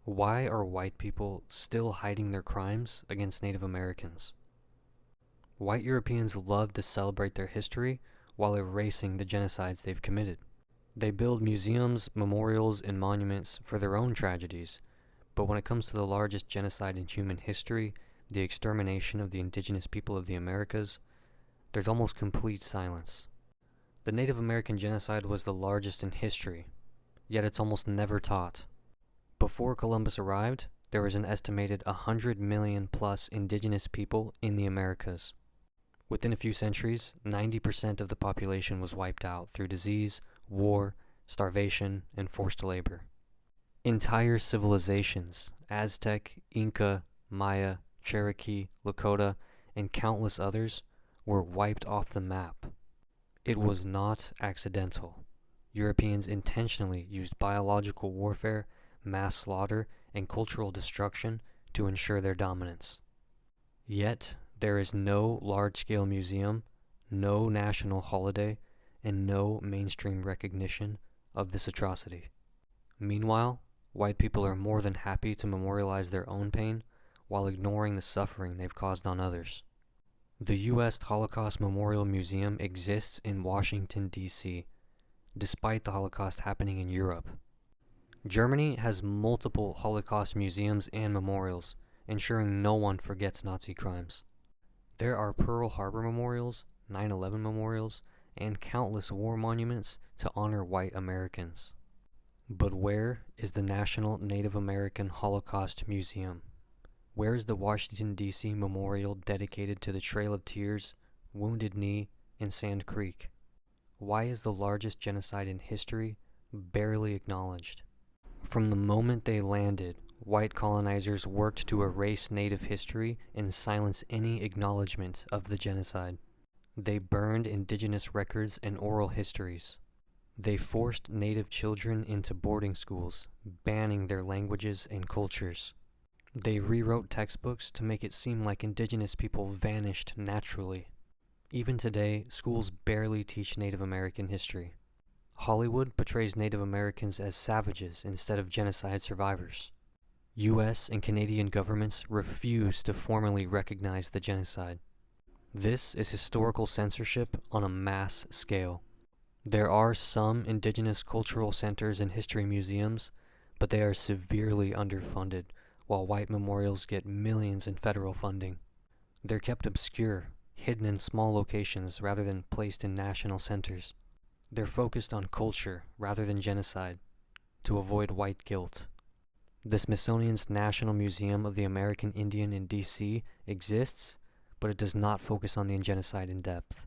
Why are white people still hiding their crimes against Native Americans? White Europeans love to celebrate their history while erasing the genocides they've committed. They build museums, memorials, and monuments for their own tragedies, but when it comes to the largest genocide in human history, the extermination of the indigenous people of the Americas, there's almost complete silence. The Native American genocide was the largest in history, yet it's almost never taught. Before Columbus arrived, there was an estimated 100 million plus indigenous people in the Americas. Within a few centuries, 90% of the population was wiped out through disease, war, starvation, and forced labor. Entire civilizations, Aztec, Inca, Maya, Cherokee, Lakota, and countless others, were wiped off the map. It was not accidental. Europeans intentionally used biological warfare, mass slaughter, and cultural destruction to ensure their dominance. Yet, there is no large-scale museum, no national holiday, and no mainstream recognition of this atrocity. Meanwhile, white people are more than happy to memorialize their own pain while ignoring the suffering they've caused on others. The U.S. Holocaust Memorial Museum exists in Washington, D.C., despite the Holocaust happening in Europe. Germany has multiple Holocaust museums and memorials, ensuring no one forgets Nazi crimes. There are Pearl Harbor memorials, 9/11 memorials, and countless war monuments to honor white Americans. But where is the National Native American Holocaust Museum? Where is the Washington, D.C. memorial dedicated to the Trail of Tears, Wounded Knee, and Sand Creek? Why is the largest genocide in history barely acknowledged? From the moment they landed, white colonizers worked to erase Native history and silence any acknowledgement of the genocide. They burned indigenous records and oral histories. They forced Native children into boarding schools, banning their languages and cultures. They rewrote textbooks to make it seem like indigenous people vanished naturally. Even today, schools barely teach Native American history. Hollywood portrays Native Americans as savages instead of genocide survivors. U.S. and Canadian governments refuse to formally recognize the genocide. This is historical censorship on a mass scale. There are some indigenous cultural centers and history museums, but they are severely underfunded, while white memorials get millions in federal funding. They're kept obscure, hidden in small locations rather than placed in national centers. They're focused on culture rather than genocide, to avoid white guilt. The Smithsonian's National Museum of the American Indian in D.C. exists, but it does not focus on the genocide in depth.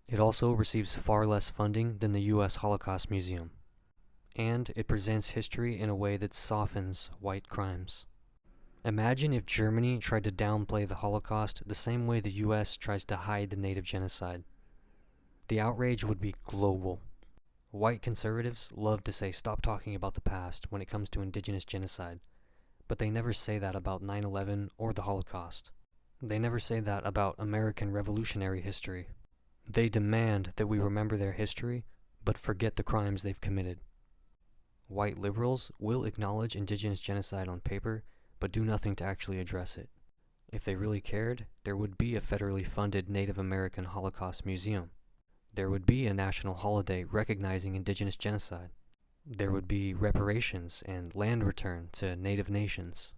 It also receives far less funding than the U.S. Holocaust Museum. And it presents history in a way that softens white crimes. Imagine if Germany tried to downplay the Holocaust the same way the U.S. tries to hide the Native genocide. The outrage would be global. White conservatives love to say stop talking about the past when it comes to indigenous genocide, but they never say that about 9/11 or the Holocaust. They never say that about American Revolutionary history. They demand that we remember their history, but forget the crimes they've committed. White liberals will acknowledge indigenous genocide on paper, but do nothing to actually address it. If they really cared, there would be a federally funded Native American Holocaust Museum. There would be a national holiday recognizing indigenous genocide. There would be reparations and land return to Native nations.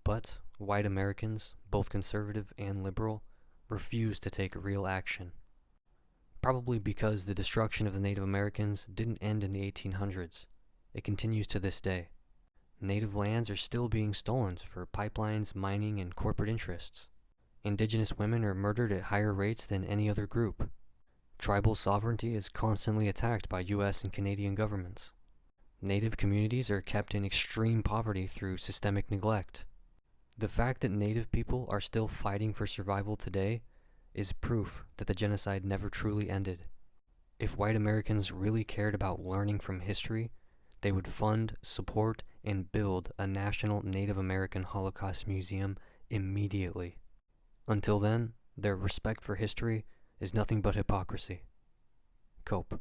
But white Americans, both conservative and liberal, refuse to take real action. Probably because the destruction of the Native Americans didn't end in the 1800s. It continues to this day. Native lands are still being stolen for pipelines, mining, and corporate interests. Indigenous women are murdered at higher rates than any other group. Tribal sovereignty is constantly attacked by U.S. and Canadian governments. Native communities are kept in extreme poverty through systemic neglect. The fact that Native people are still fighting for survival today is proof that the genocide never truly ended. If white Americans really cared about learning from history, they would fund, support, and build a national Native American Holocaust Museum immediately. Until then, their respect for history is nothing but hypocrisy. Cope.